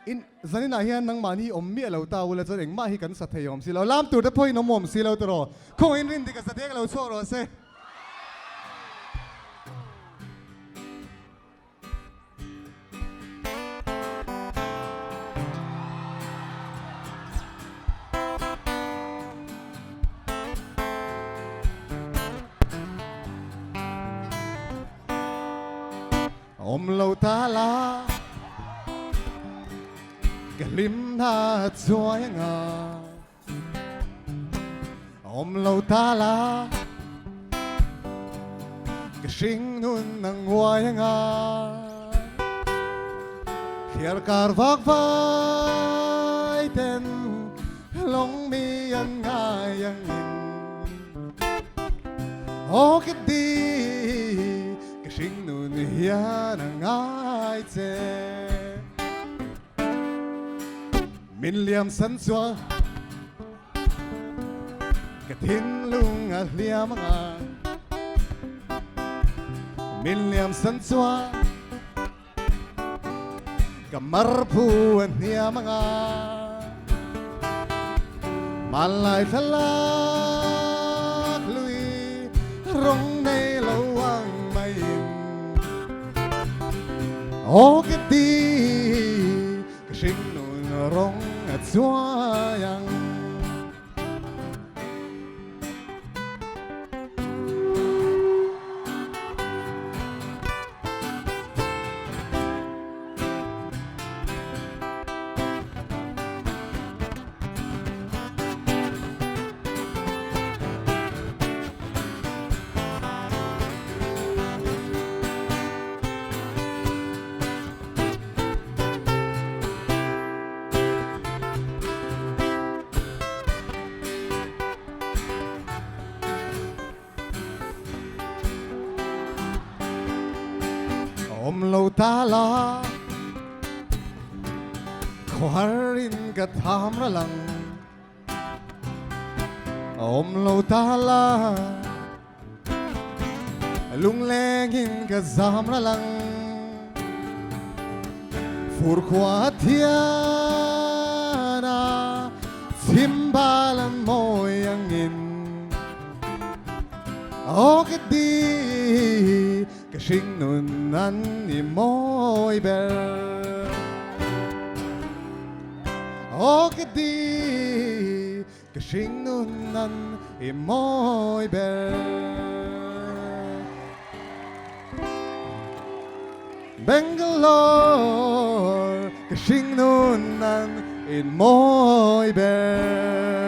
in zanin a hian nang mani om mi lo ta wala chon engma hi kan sa theyom si lo lam tur te phoi no mom si lo tro ko in rin dik sa dek lo so ro se om lo ta la cái lim tha chuối ngà om lâu ta la cái sinh nun nang huay ngà khiar kar vak vai ten long mi an ngai yang in o cái đi cái sinh nun hian nang ngai che min liam san chua cái thiên lung à liam à min liam san chua cái mar phu an liam à malai thalak lui rong nei lâu ang mai o cái đi cái sinh nun rong chúa yang om lâu ta la khoarin ka tham ra lang om lâu ta la lung lengin ka zam ra lang fur khwa thiana simbalan moyang in o cái đi cái sinh nun ăn i môi bè o cái đi cái sinh nun ăn i môi bè Bangalore cái sinh nun ăn i môi bè